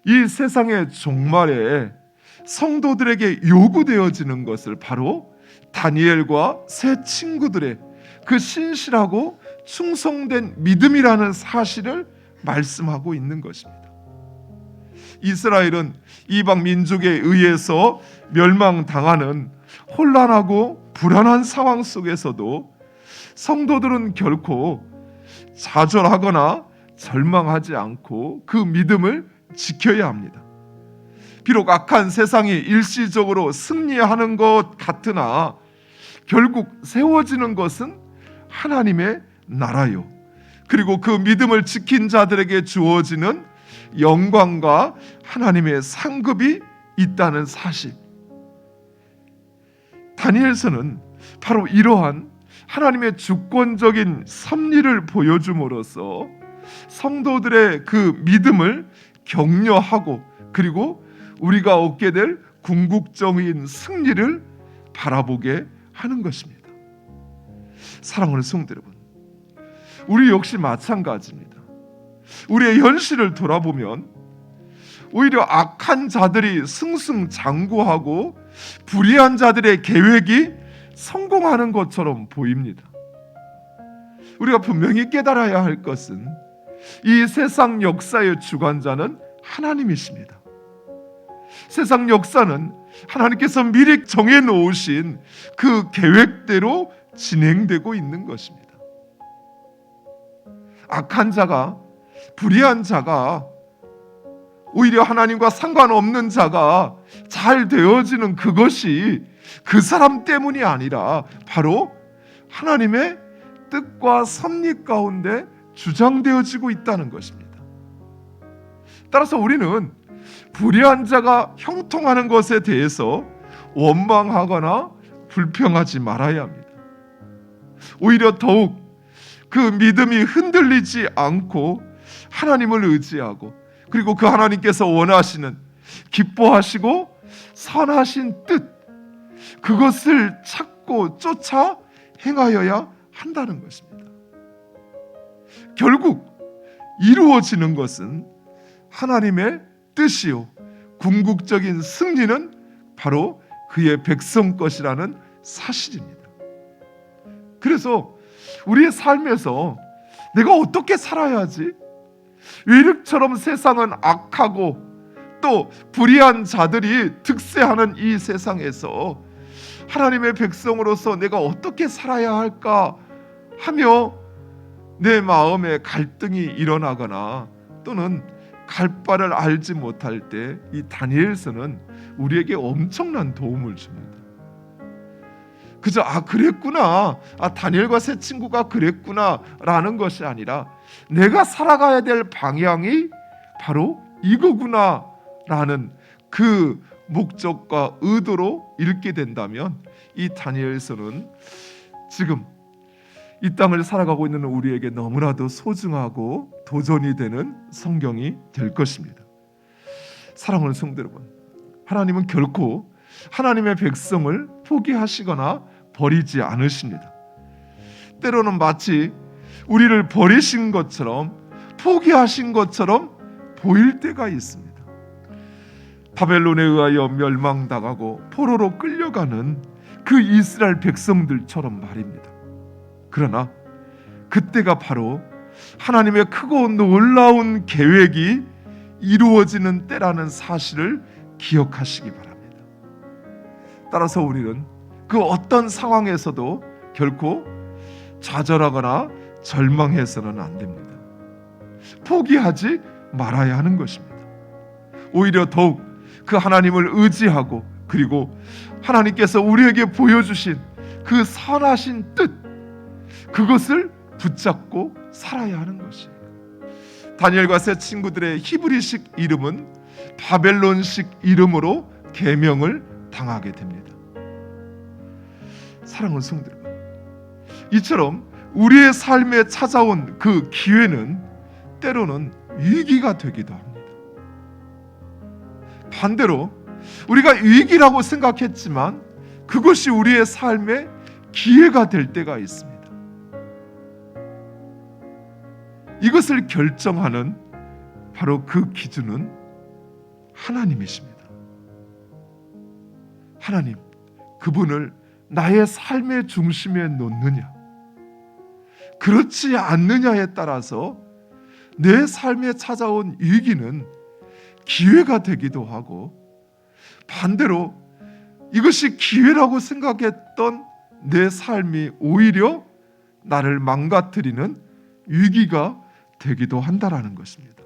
이 세상의 종말에 성도들에게 요구되어지는 것을 바로 다니엘과 세 친구들의 그 신실하고 충성된 믿음이라는 사실을 말씀하고 있는 것입니다. 이스라엘은 이방 민족에 의해서 멸망당하는 혼란하고 불안한 상황 속에서도 성도들은 결코 좌절하거나 절망하지 않고 그 믿음을 지켜야 합니다. 비록 악한 세상이 일시적으로 승리하는 것 같으나 결국 세워지는 것은 하나님의 나라요, 그리고 그 믿음을 지킨 자들에게 주어지는 영광과 하나님의 상급이 있다는 사실. 다니엘서는 바로 이러한 하나님의 주권적인 섭리를 보여줌으로써 성도들의 그 믿음을 격려하고, 그리고 우리가 얻게 될 궁극적인 승리를 바라보게 하는 것입니다. 사랑하는 성도 여러분, 우리 역시 마찬가지입니다. 우리의 현실을 돌아보면 오히려 악한 자들이 승승장구하고 불의한 자들의 계획이 성공하는 것처럼 보입니다. 우리가 분명히 깨달아야 할 것은 이 세상 역사의 주관자는 하나님이십니다. 세상 역사는 하나님께서 미리 정해놓으신 그 계획대로 진행되고 있는 것입니다. 악한 자가, 불의한 자가, 오히려 하나님과 상관없는 자가 잘 되어지는 그것이 그 사람 때문이 아니라 바로 하나님의 뜻과 섭리 가운데 주장되어지고 있다는 것입니다. 따라서 우리는 불의한 자가 형통하는 것에 대해서 원망하거나 불평하지 말아야 합니다. 오히려 더욱 그 믿음이 흔들리지 않고 하나님을 의지하고, 그리고 그 하나님께서 원하시는 기뻐하시고 선하신 뜻, 그것을 찾고 쫓아 행하여야 한다는 것입니다. 결국 이루어지는 것은 하나님의 뜻이요, 궁극적인 승리는 바로 그의 백성 것이라는 사실입니다. 그래서 우리의 삶에서 내가 어떻게 살아야지? 왜 이렇게처럼 세상은 악하고 또 불의한 자들이 득세하는 이 세상에서 하나님의 백성으로서 내가 어떻게 살아야 할까 하며 내 마음에 갈등이 일어나거나 또는 갈 바를 알지 못할 때 이 다니엘서는 우리에게 엄청난 도움을 줍니다. 그저 그랬구나, 다니엘과 세 친구가 그랬구나 라는 것이 아니라 내가 살아가야 될 방향이 바로 이거구나 라는 그 목적과 의도로 읽게 된다면 이 다니엘서는 지금 이 땅을 살아가고 있는 우리에게 너무나도 소중하고 도전이 되는 성경이 될 것입니다. 사랑하는 성도 여러분, 하나님은 결코 하나님의 백성을 포기하시거나 버리지 않으십니다. 때로는 마치 우리를 버리신 것처럼, 포기하신 것처럼 보일 때가 있습니다. 바벨론에 의하여 멸망당하고 포로로 끌려가는 그 이스라엘 백성들처럼 말입니다. 그러나 그때가 바로 하나님의 크고 놀라운 계획이 이루어지는 때라는 사실을 기억하시기 바랍니다. 따라서 우리는 그 어떤 상황에서도 결코 좌절하거나 절망해서는 안 됩니다. 포기하지 말아야 하는 것입니다. 오히려 더욱 그 하나님을 의지하고, 그리고 하나님께서 우리에게 보여주신 그 선하신 뜻, 그것을 붙잡고 살아야 하는 것이에요. 다니엘과 세 친구들의 히브리식 이름은 바벨론식 이름으로 계명을 당하게 됩니다. 사랑하는 성도 여러분, 이처럼 우리의 삶에 찾아온 그 기회는 때로는 위기가 되기도 합니다. 반대로 우리가 위기라고 생각했지만 그것이 우리의 삶의 기회가 될 때가 있습니다. 이것을 결정하는 바로 그 기준은 하나님이십니다. 하나님, 그분을 나의 삶의 중심에 놓느냐, 그렇지 않느냐에 따라서 내 삶에 찾아온 위기는 기회가 되기도 하고, 반대로 이것이 기회라고 생각했던 내 삶이 오히려 나를 망가뜨리는 위기가 되기도 한다라는 것입니다.